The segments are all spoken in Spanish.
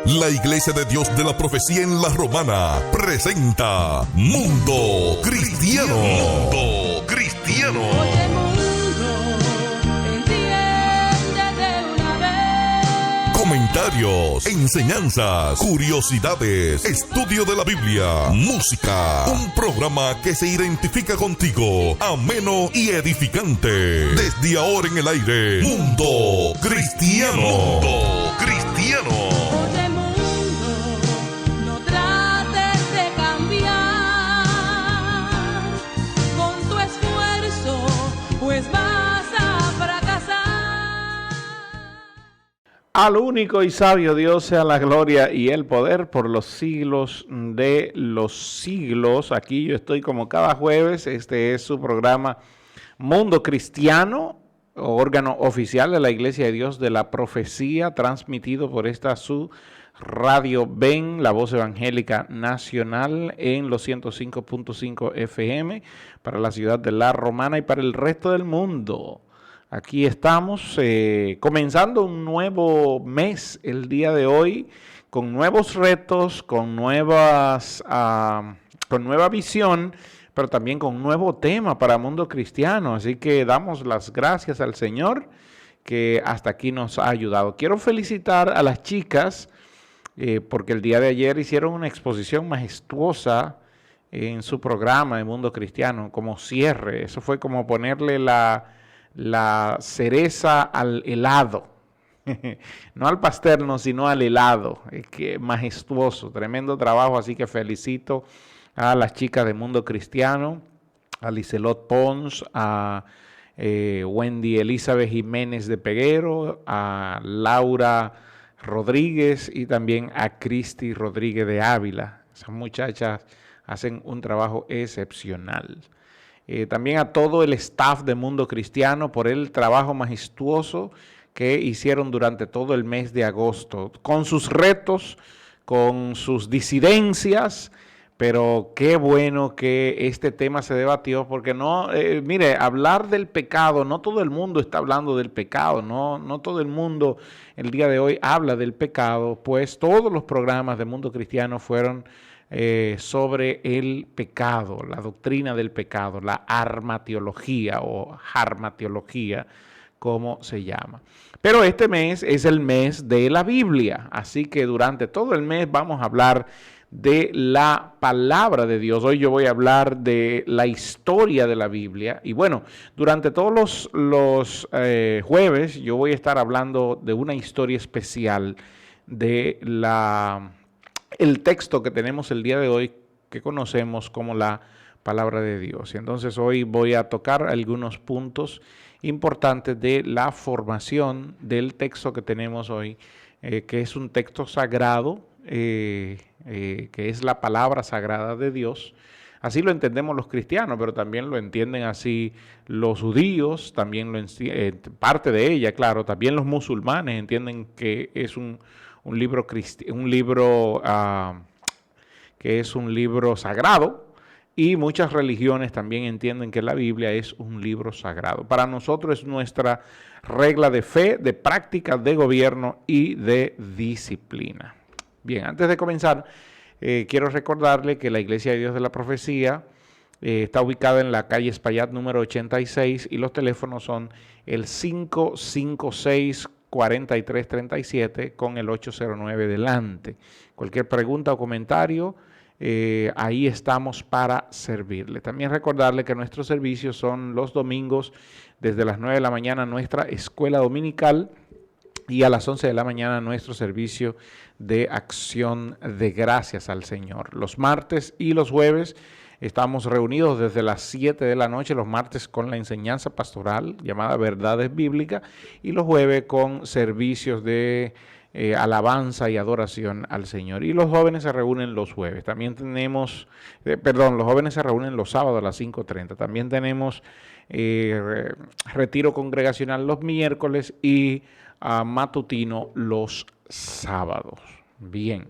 La Iglesia de Dios de la Profecía en La Romana presenta Mundo Cristiano. Mundo Cristiano. Oye, mundo, entiende de una vez. Comentarios, enseñanzas, curiosidades, estudio de la Biblia, música. Un programa que se identifica contigo, ameno y edificante. Desde ahora en el aire, Mundo Cristiano. Mundo Cristiano. Oye, mundo, no trates de cambiar con tu esfuerzo, pues vas a fracasar. Al único y sabio Dios sea la gloria y el poder por los siglos de los siglos. Aquí yo estoy como cada jueves. Este es su programa Mundo Cristiano, órgano oficial de la Iglesia de Dios de la Profecía, transmitido por esta su Radio Ven, la voz evangélica nacional, en los 105.5 FM para la ciudad de La Romana y para el resto del mundo. Aquí estamos comenzando un nuevo mes el día de hoy, con nuevos retos, con nueva visión, pero también con un nuevo tema para Mundo Cristiano. Así que damos las gracias al Señor que hasta aquí nos ha ayudado. Quiero felicitar a las chicas porque el día de ayer hicieron una exposición majestuosa en su programa de Mundo Cristiano como cierre. Eso fue como ponerle la cereza al helado. No al pastel, no, sino al helado. Que majestuoso, tremendo trabajo, así que felicito a las chicas de Mundo Cristiano, a Liselot Pons, a Wendy Elizabeth Jiménez de Peguero, a Laura Rodríguez y también a Cristi Rodríguez de Ávila. Esas muchachas hacen un trabajo excepcional. También a todo el staff de Mundo Cristiano por el trabajo majestuoso que hicieron durante todo el mes de agosto, con sus retos, con sus disidencias, pero qué bueno que este tema se debatió, porque no, mire, hablar del pecado, no todo el mundo está hablando del pecado, no todo el mundo el día de hoy habla del pecado, pues todos los programas de Mundo Cristiano fueron sobre el pecado, la doctrina del pecado, la armateología o harmateología, como se llama. Pero este mes es el mes de la Biblia, así que durante todo el mes vamos a hablar de la palabra de Dios. Hoy yo voy a hablar de la historia de la Biblia y bueno, durante todos los jueves yo voy a estar hablando de una historia especial de el texto que tenemos el día de hoy, que conocemos como la palabra de Dios. Y entonces hoy voy a tocar algunos puntos importantes de la formación del texto que tenemos hoy, que es un texto sagrado, que es la palabra sagrada de Dios. Así lo entendemos los cristianos, pero también lo entienden así los judíos, también parte de ella, claro, también los musulmanes entienden que es un libro que es un libro sagrado, y muchas religiones también entienden que la Biblia es un libro sagrado. Para nosotros es nuestra regla de fe, de práctica, de gobierno y de disciplina. Bien, antes de comenzar, quiero recordarle que la Iglesia de Dios de la Profecía está ubicada en la calle Espaillat número 86 y los teléfonos son el 556-4337 con el 809 delante. Cualquier pregunta o comentario, ahí estamos para servirle. También recordarle que nuestros servicios son los domingos desde las 9 de la mañana nuestra escuela dominical y a las 11 de la mañana nuestro servicio de acción de gracias al Señor. Los martes y los jueves estamos reunidos desde las 7 de la noche, los martes con la enseñanza pastoral llamada Verdades Bíblicas y los jueves con servicios de alabanza y adoración al Señor. Y los jóvenes se reúnen los jueves. También tenemos, los jóvenes se reúnen los sábados a las 5:30. También tenemos retiro congregacional los miércoles y matutino los sábados. Bien,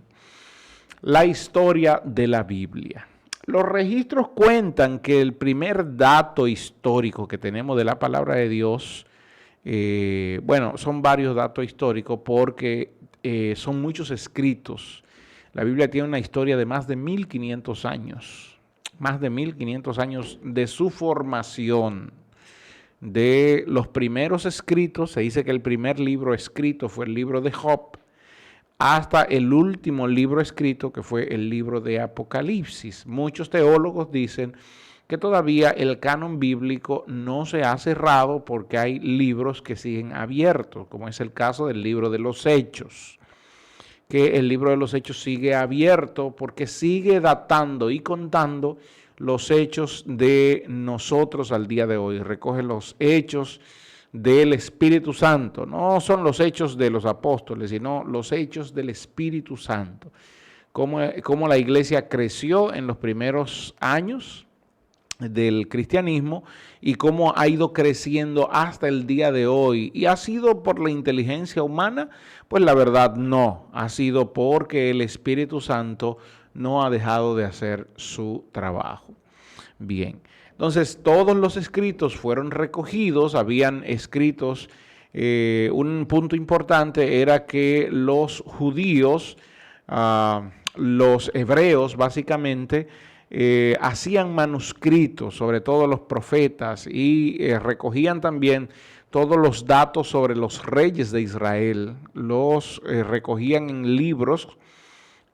la historia de la Biblia. Los registros cuentan que el primer dato histórico que tenemos de la palabra de Dios, son varios datos históricos porque son muchos escritos. La Biblia tiene una historia de más de 1500 años, más de 1500 años de su formación. De los primeros escritos, se dice que el primer libro escrito fue el libro de Job, hasta el último libro escrito, que fue el libro de Apocalipsis. Muchos teólogos dicen que todavía el canon bíblico no se ha cerrado porque hay libros que siguen abiertos, como es el caso del libro de los Hechos, que el libro de los Hechos sigue abierto porque sigue datando y contando los hechos de nosotros al día de hoy. Recoge los hechos del Espíritu Santo. No son los hechos de los apóstoles, sino los hechos del Espíritu Santo. Cómo la iglesia creció en los primeros años del cristianismo y cómo ha ido creciendo hasta el día de hoy. ¿Y ha sido por la inteligencia humana? Pues la verdad no. Ha sido porque el Espíritu Santo no ha dejado de hacer su trabajo. Bien, entonces todos los escritos fueron recogidos, habían escritos, un punto importante era que los judíos, los hebreos básicamente, hacían manuscritos sobre todos los profetas y recogían también todos los datos sobre los reyes de Israel, los recogían en libros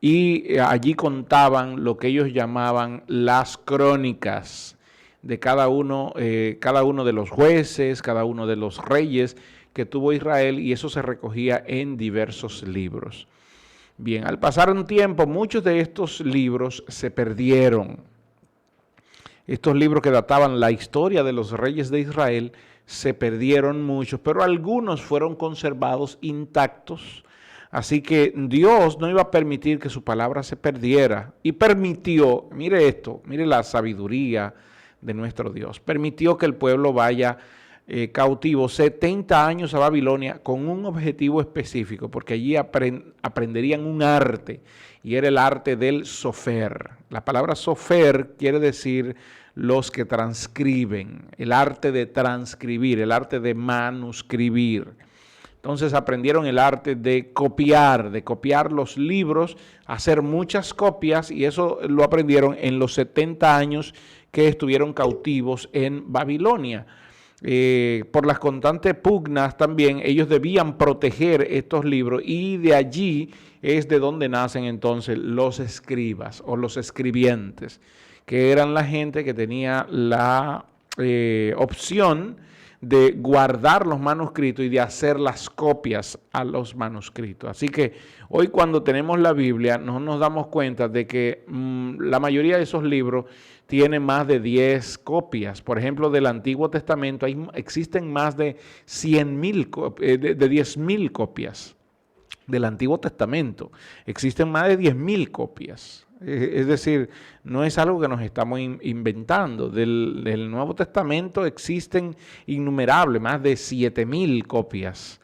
y allí contaban lo que ellos llamaban las crónicas de cada uno de los jueces, cada uno de los reyes que tuvo Israel, y eso se recogía en diversos libros. Bien, al pasar un tiempo, muchos de estos libros se perdieron. Estos libros que databan la historia de los reyes de Israel se perdieron muchos, pero algunos fueron conservados intactos. Así que Dios no iba a permitir que su palabra se perdiera y permitió, mire esto, mire la sabiduría de nuestro Dios, permitió que el pueblo vaya cautivo 70 años a Babilonia con un objetivo específico, porque allí aprenderían un arte, y era el arte del sofer. La palabra sofer quiere decir los que transcriben, el arte de transcribir, el arte de manuscribir. Entonces aprendieron el arte de copiar los libros, hacer muchas copias, y eso lo aprendieron en los 70 años que estuvieron cautivos en Babilonia. Por las constantes pugnas también, ellos debían proteger estos libros, y de allí es de donde nacen entonces los escribas o los escribientes, que eran la gente que tenía la opción de guardar los manuscritos y de hacer las copias a los manuscritos. Así que hoy, cuando tenemos la Biblia, no nos damos cuenta de que la mayoría de esos libros tienen más de 10 copias. Por ejemplo, del Antiguo Testamento existen más de 10.000 copias del Antiguo Testamento. Existen más de 10.000 copias. Es decir, no es algo que nos estamos inventando. Del Nuevo Testamento existen innumerables, más de 7.000 copias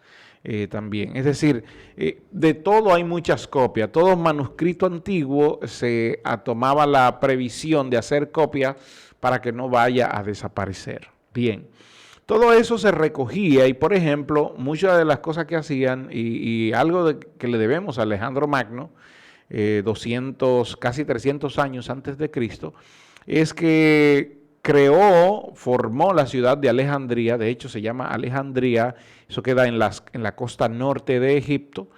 también. Es decir, de todo hay muchas copias. Todo manuscrito antiguo se tomaba la previsión de hacer copias para que no vaya a desaparecer. Bien, todo eso se recogía, y por ejemplo, muchas de las cosas que hacían, y algo que le debemos a Alejandro Magno, casi 300 años antes de Cristo, es que formó la ciudad de Alejandría. De hecho se llama Alejandría, eso queda en la costa norte de Egipto.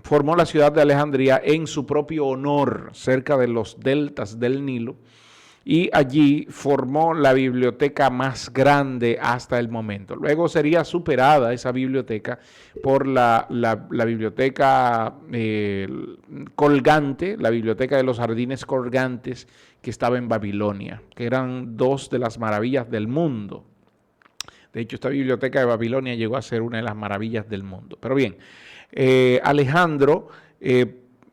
Formó la ciudad de Alejandría en su propio honor, cerca de los deltas del Nilo, y allí formó la biblioteca más grande hasta el momento. Luego sería superada esa biblioteca por la biblioteca colgante, la biblioteca de los jardines colgantes, que estaba en Babilonia, que eran dos de las maravillas del mundo. De hecho, esta biblioteca de Babilonia llegó a ser una de las maravillas del mundo. Pero bien, Alejandro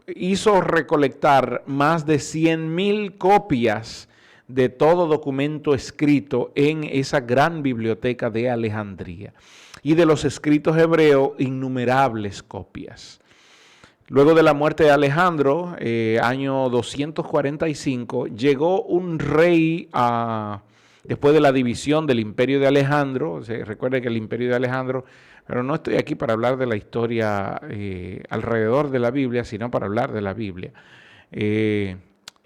hizo recolectar más de 100.000 copias de todo documento escrito en esa gran biblioteca de Alejandría, y de los escritos hebreos innumerables copias. Luego de la muerte de Alejandro, año 245, llegó un rey después de la división del imperio de Alejandro. Recuerde que el imperio de Alejandro, pero no estoy aquí para hablar de la historia alrededor de la Biblia, sino para hablar de la Biblia. El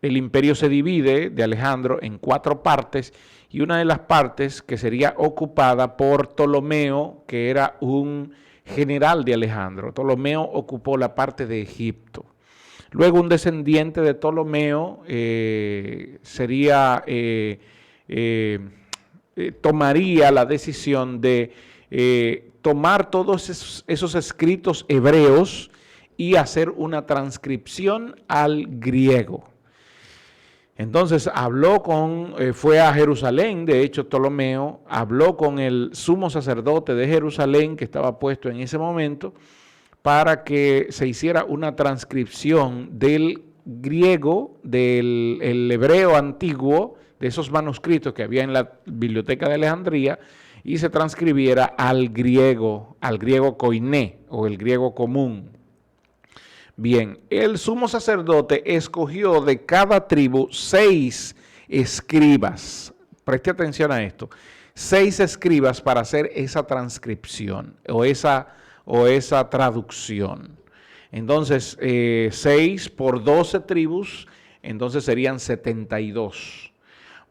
imperio se divide de Alejandro en 4 partes, y una de las partes que sería ocupada por Ptolomeo, que era un general de Alejandro. Ptolomeo ocupó la parte de Egipto. Luego un descendiente de Ptolomeo tomaría la decisión de tomar todos esos escritos hebreos y hacer una transcripción al griego. Entonces fue a Jerusalén. De hecho, Ptolomeo habló con el sumo sacerdote de Jerusalén, que estaba puesto en ese momento, para que se hiciera una transcripción del griego, del hebreo antiguo, de esos manuscritos que había en la biblioteca de Alejandría, y se transcribiera al griego koiné, o el griego común. Bien, el sumo sacerdote escogió de cada tribu 6 escribas. Preste atención a esto. 6 escribas para hacer esa transcripción o esa traducción. Entonces, 6 por 12 tribus, entonces serían 72.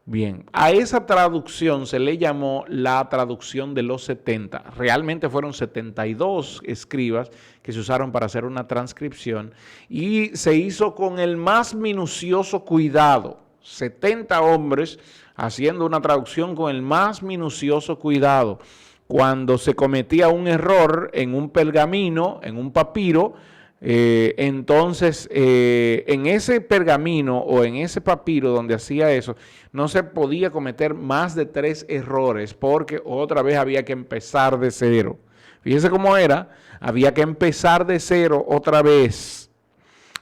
Bien, a esa traducción se le llamó la traducción de los 70. Realmente fueron 72 escribas que se usaron para hacer una transcripción, y se hizo con el más minucioso cuidado. 70 hombres haciendo una traducción con el más minucioso cuidado. Cuando se cometía un error en un pergamino, en un papiro, entonces en ese pergamino o en ese papiro donde hacía eso, no se podía cometer más de 3 errores, porque otra vez había que empezar de cero. Fíjese cómo era, había que empezar de cero otra vez.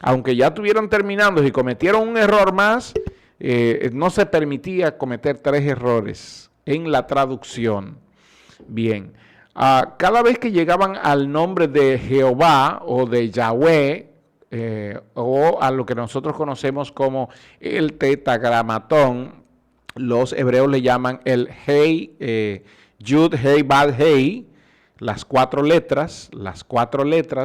Aunque ya estuvieron terminando, si cometieron un error más, no se permitía cometer 3 errores en la traducción. Bien. Cada vez que llegaban al nombre de Jehová o de Yahweh, o a lo que nosotros conocemos como el tetragramatón, los hebreos le llaman el Hei, Yud, Hei, Bad, Hei, las 4 letras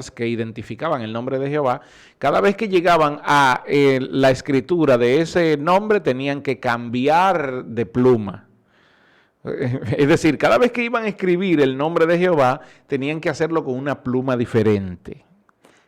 que identificaban el nombre de Jehová. Cada vez que llegaban a la escritura de ese nombre, tenían que cambiar de pluma. Es decir, cada vez que iban a escribir el nombre de Jehová, tenían que hacerlo con una pluma diferente.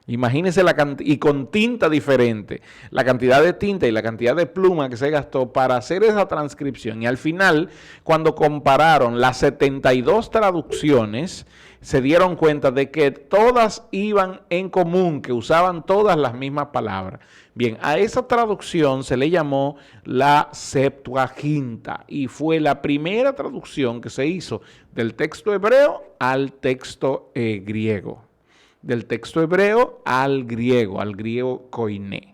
Imagínense y con tinta diferente, la cantidad de tinta y la cantidad de pluma que se gastó para hacer esa transcripción. Y al final, cuando compararon las 72 traducciones, se dieron cuenta de que todas iban en común, que usaban todas las mismas palabras. Bien, a esa traducción se le llamó la Septuaginta, y fue la primera traducción que se hizo del texto hebreo al texto griego. Del texto hebreo al griego koiné.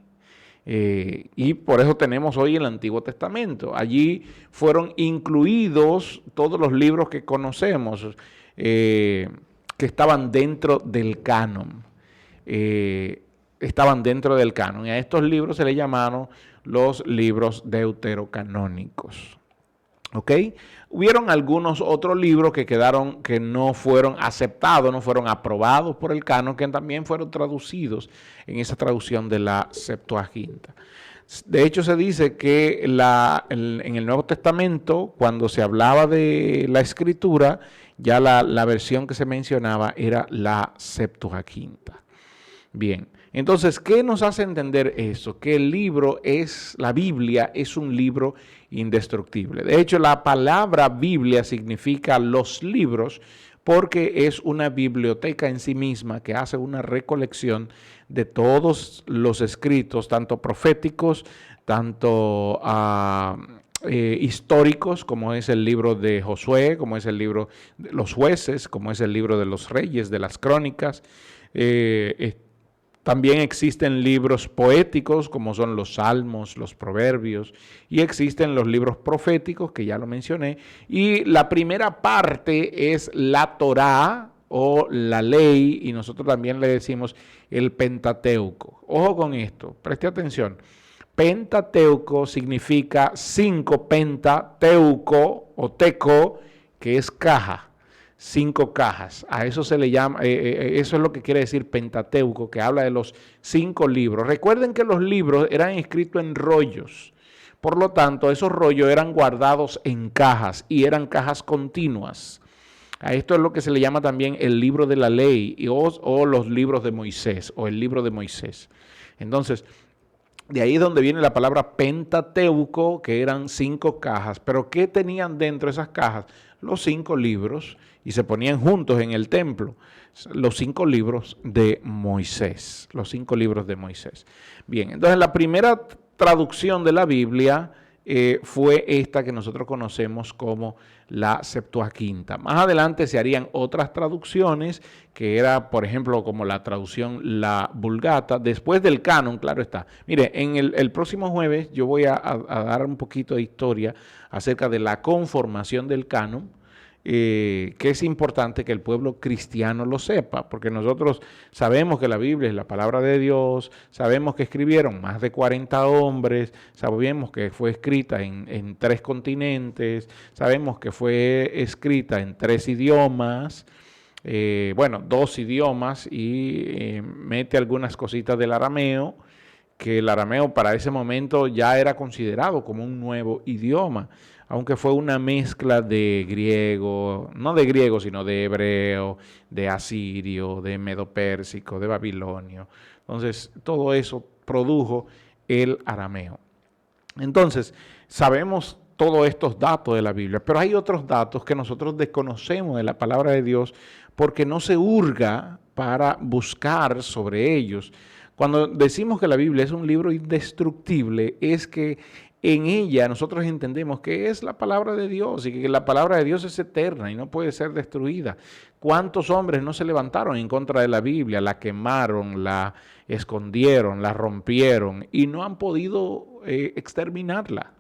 Y por eso tenemos hoy el Antiguo Testamento. Allí fueron incluidos todos los libros que conocemos, que estaban dentro del canon. Estaban dentro del canon. Y a estos libros se le llamaron los libros deuterocanónicos. ¿Ok? Hubieron algunos otros libros que no fueron aceptados, no fueron aprobados por el canon, que también fueron traducidos en esa traducción de la Septuaginta. De hecho, se dice que en el Nuevo Testamento, cuando se hablaba de la Escritura, ya la versión que se mencionaba era la Septuaginta. Bien, entonces, ¿qué nos hace entender eso? Que la Biblia es un libro indestructible. De hecho, la palabra Biblia significa los libros, porque es una biblioteca en sí misma que hace una recolección de todos los escritos, tanto proféticos, tanto históricos, como es el libro de Josué, como es el libro de los jueces, como es el libro de los reyes, de las crónicas. También existen libros poéticos, como son los salmos, los proverbios, y existen los libros proféticos, que ya lo mencioné. Y la primera parte es la Torá o la ley, y nosotros también le decimos el Pentateuco. Ojo con esto, preste atención, Pentateuco significa 5, pentateuco o teco, que es caja, 5 cajas. A eso se le llama, eso es lo que quiere decir Pentateuco, que habla de los 5 libros. Recuerden que los libros eran escritos en rollos. Por lo tanto, esos rollos eran guardados en cajas y eran cajas continuas. A esto es lo que se le llama también el libro de la ley o los libros de Moisés o el libro de Moisés. Entonces, de ahí es donde viene la palabra Pentateuco, que eran 5 cajas. Pero ¿qué tenían dentro de esas cajas? Los 5 libros, y se ponían juntos en el templo. Los 5 libros de Moisés. Los 5 libros de Moisés. Bien, entonces la primera traducción de la Biblia fue esta que nosotros conocemos como la Septuaginta. Más adelante se harían otras traducciones, que era, por ejemplo, como la traducción la Vulgata, después del canon, claro está. Mire, en el próximo jueves yo voy a dar un poquito de historia acerca de la conformación del canon, que es importante que el pueblo cristiano lo sepa, porque nosotros sabemos que la Biblia es la palabra de Dios, sabemos que escribieron más de 40 hombres, sabemos que fue escrita en 3 continentes, sabemos que fue escrita en 3 idiomas, 2 idiomas y mete algunas cositas del arameo, que el arameo para ese momento ya era considerado como un nuevo idioma, aunque fue una mezcla de griego, no de griego, sino de hebreo, de asirio, de medopérsico, de babilonio. Entonces, todo eso produjo el arameo. Entonces, sabemos todos estos datos de la Biblia, pero hay otros datos que nosotros desconocemos de la palabra de Dios porque no se hurga para buscar sobre ellos. Cuando decimos que la Biblia es un libro indestructible, es que en ella nosotros entendemos que es la palabra de Dios y que la palabra de Dios es eterna y no puede ser destruida. ¿Cuántos hombres no se levantaron en contra de la Biblia, la quemaron, la escondieron, la rompieron y no han podido exterminarla?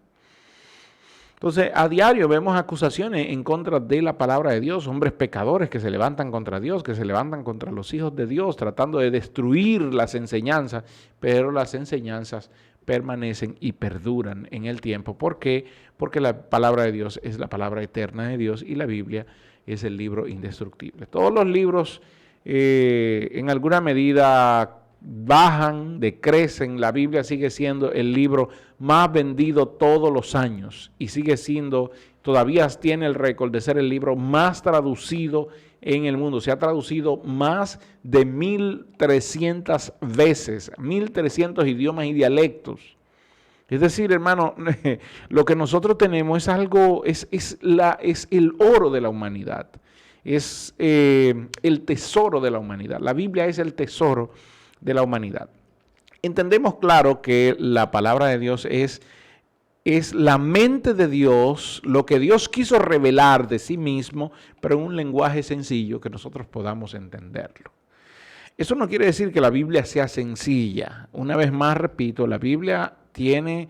Entonces, a diario vemos acusaciones en contra de la palabra de Dios, hombres pecadores que se levantan contra Dios, que se levantan contra los hijos de Dios, tratando de destruir las enseñanzas, pero las enseñanzas permanecen y perduran en el tiempo. ¿Por qué? Porque la palabra de Dios es la palabra eterna de Dios y la Biblia es el libro indestructible. Todos los libros en alguna medida bajan, decrecen. La Biblia sigue siendo el libro más vendido todos los años y sigue siendo, todavía tiene el récord de ser el libro más traducido en el mundo. Se ha traducido más de 1.300 veces, 1.300 idiomas y dialectos. Es decir, hermano, lo que nosotros tenemos es algo, es el oro de la humanidad, es el tesoro de la humanidad. La Biblia es el tesoro de la humanidad. Entendemos claro que la palabra de Dios es la mente de Dios, lo que Dios quiso revelar de sí mismo, pero en un lenguaje sencillo que nosotros podamos entenderlo. Eso no quiere decir que la Biblia sea sencilla. Una vez más, repito, la Biblia tiene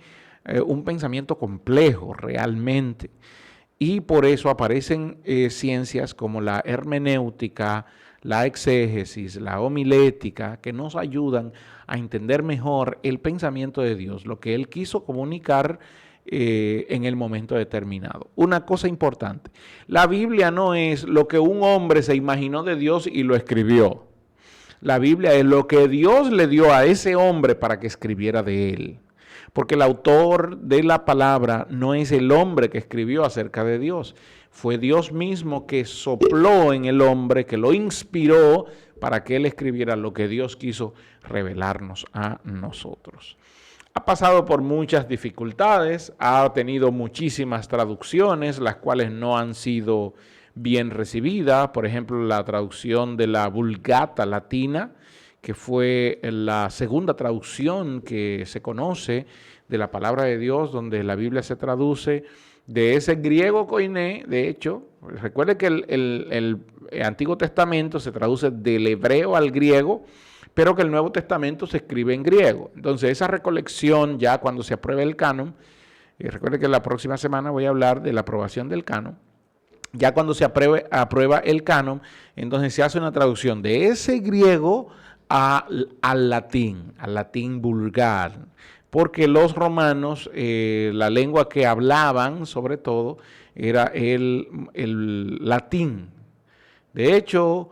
un pensamiento complejo realmente. Y por eso aparecen ciencias como la hermenéutica, la exégesis, la homilética, que nos ayudan a entender mejor el pensamiento de Dios, lo que Él quiso comunicar en el momento determinado. Una cosa importante, la Biblia no es lo que un hombre se imaginó de Dios y lo escribió. La Biblia es lo que Dios le dio a ese hombre para que escribiera de él. Porque el autor de la palabra no es el hombre que escribió acerca de Dios. Fue Dios mismo que sopló en el hombre, que lo inspiró para que él escribiera lo que Dios quiso revelarnos a nosotros. Ha pasado por muchas dificultades, ha tenido muchísimas traducciones, las cuales no han sido bien recibidas. Por ejemplo, la traducción de la Vulgata latina, que fue la segunda traducción que se conoce de la palabra de Dios, donde la Biblia se traduce de ese griego koiné. De hecho, recuerde que el Antiguo Testamento se traduce del hebreo al griego, pero que el Nuevo Testamento se escribe en griego. Entonces, esa recolección, ya cuando se apruebe el canon, y recuerde que la próxima semana voy a hablar de la aprobación del canon, ya cuando se aprueba el canon, entonces se hace una traducción de ese griego al latín vulgar. porque los romanos, la lengua que hablaban sobre todo era el latín. De hecho,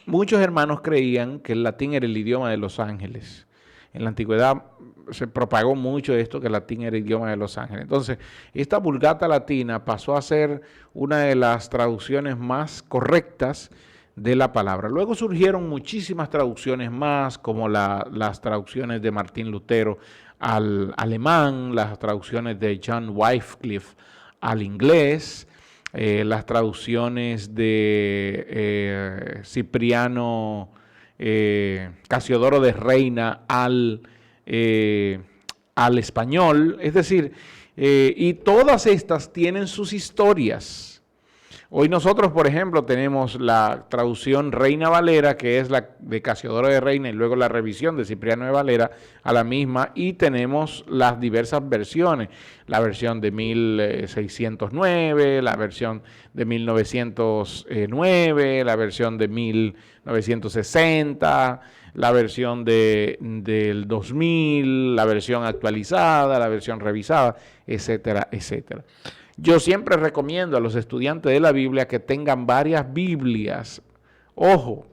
muchos hermanos creían que el latín era el idioma de los ángeles. En la antigüedad se propagó mucho esto, que el latín era el idioma de los ángeles. Entonces, esta Vulgata latina pasó a ser una de las traducciones más correctas de la palabra. Luego surgieron muchísimas traducciones más, como las traducciones de Martín Lutero al alemán, las traducciones de John Wycliffe al inglés, las traducciones de Cipriano Casiodoro de Reina al español, es decir, y todas estas tienen sus historias. Hoy nosotros, por ejemplo, tenemos la traducción Reina Valera, que es la de Casiodoro de Reina, y luego la revisión de Cipriano de Valera a la misma, y tenemos las diversas versiones, la versión de 1609, la versión de 1909, la versión de 1960, la versión del 2000, la versión actualizada, la versión revisada, etcétera, etcétera. Yo siempre recomiendo a los estudiantes de la Biblia que tengan varias Biblias. Ojo,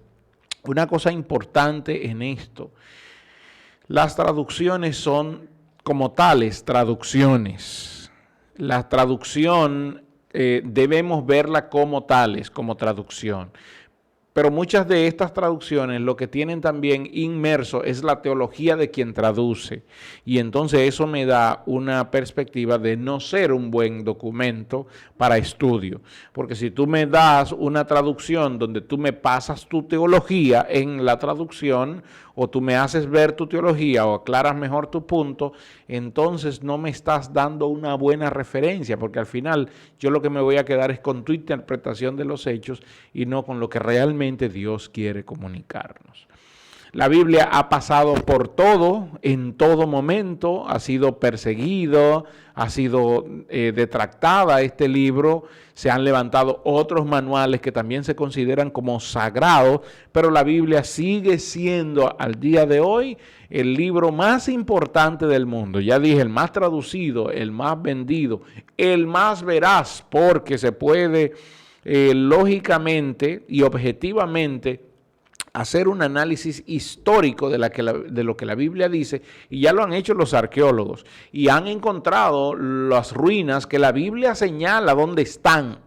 una cosa importante en esto, las traducciones son como tales traducciones. La traducción debemos verla como tales, como traducción. Pero muchas de estas traducciones lo que tienen también inmerso es la teología de quien traduce. Y entonces eso me da una perspectiva de no ser un buen documento para estudio. Porque si tú me das una traducción donde tú me pasas tu teología en la traducción, o tú me haces ver tu teología o aclaras mejor tu punto, entonces no me estás dando una buena referencia, porque al final yo lo que me voy a quedar es con tu interpretación de los hechos y no con lo que realmente Dios quiere comunicarnos. La Biblia ha pasado por todo, en todo momento, ha sido perseguido, ha sido detractada este libro, se han levantado otros manuales que también se consideran como sagrados, pero la Biblia sigue siendo al día de hoy el libro más importante del mundo. Ya dije, el más traducido, el más vendido, el más veraz, porque se puede lógicamente y objetivamente hacer un análisis histórico de lo que la Biblia dice, y ya lo han hecho los arqueólogos, y han encontrado las ruinas que la Biblia señala dónde están.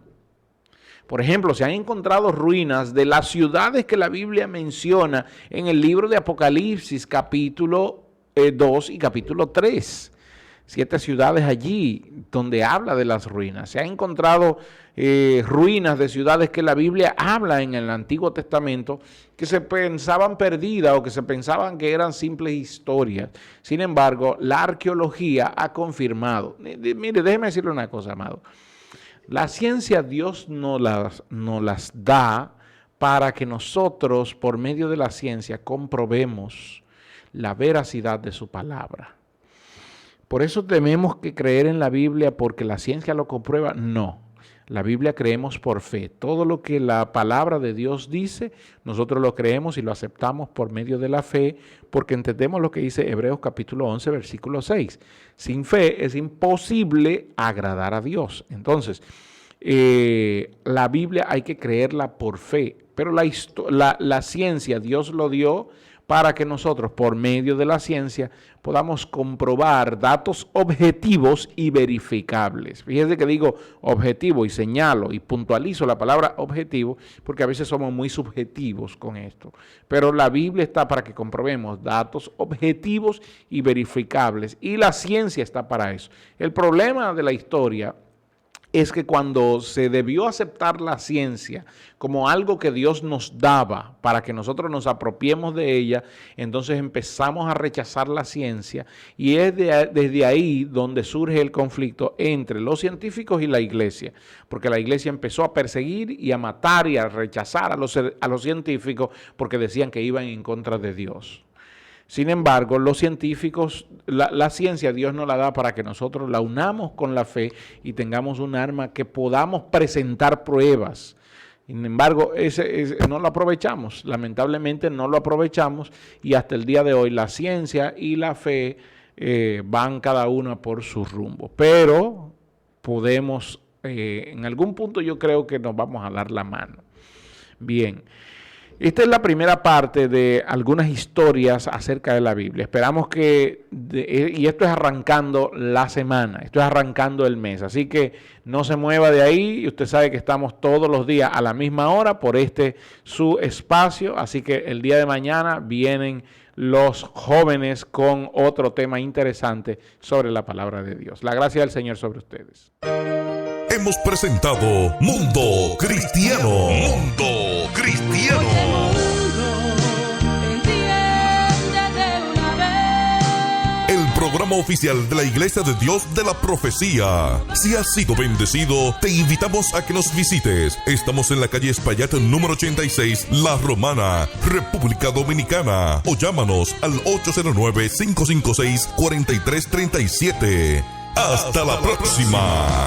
Por ejemplo, se han encontrado ruinas de las ciudades que la Biblia menciona en el libro de Apocalipsis, capítulo 2 y capítulo 3. 7 ciudades allí donde habla de las ruinas. Se han encontrado ruinas de ciudades que la Biblia habla en el Antiguo Testamento que se pensaban perdidas o que se pensaban que eran simples historias. Sin embargo, la arqueología ha confirmado. Mire, déjeme decirle una cosa, amado. La ciencia Dios nos las da para que nosotros, por medio de la ciencia, comprobemos la veracidad de su palabra. ¿Por eso tenemos que creer en la Biblia porque la ciencia lo comprueba? No, la Biblia creemos por fe. Todo lo que la palabra de Dios dice, nosotros lo creemos y lo aceptamos por medio de la fe, porque entendemos lo que dice Hebreos capítulo 11, versículo 6. Sin fe es imposible agradar a Dios. Entonces, la Biblia hay que creerla por fe, pero la ciencia Dios lo dio para que nosotros, por medio de la ciencia, podamos comprobar datos objetivos y verificables. Fíjense que digo objetivo y señalo y puntualizo la palabra objetivo, porque a veces somos muy subjetivos con esto. Pero la Biblia está para que comprobemos datos objetivos y verificables, y la ciencia está para eso. El problema de la historia es que cuando se debió aceptar la ciencia como algo que Dios nos daba para que nosotros nos apropiemos de ella, entonces empezamos a rechazar la ciencia, y es desde ahí donde surge el conflicto entre los científicos y la iglesia, porque la iglesia empezó a perseguir y a matar y a rechazar a los científicos porque decían que iban en contra de Dios. Sin embargo, los científicos, la ciencia Dios nos la da para que nosotros la unamos con la fe y tengamos un arma que podamos presentar pruebas. Sin embargo, no lo aprovechamos, lamentablemente no lo aprovechamos, y hasta el día de hoy la ciencia y la fe van cada una por su rumbo. Pero podemos, en algún punto yo creo que nos vamos a dar la mano. Bien. Esta es la primera parte de algunas historias acerca de la Biblia. Esperamos que, y esto es arrancando la semana, esto es arrancando el mes, así que no se mueva de ahí. Y usted sabe que estamos todos los días a la misma hora por su espacio, así que el día de mañana vienen los jóvenes con otro tema interesante sobre la palabra de Dios. La gracia del Señor sobre ustedes. Hemos presentado Mundo Cristiano. Mundo Cristiano. El programa oficial de la Iglesia de Dios de la Profecía. Si has sido bendecido, te invitamos a que nos visites. Estamos en la calle Espaillat número 86, La Romana, República Dominicana. O llámanos al 809-556-4337. Hasta la próxima.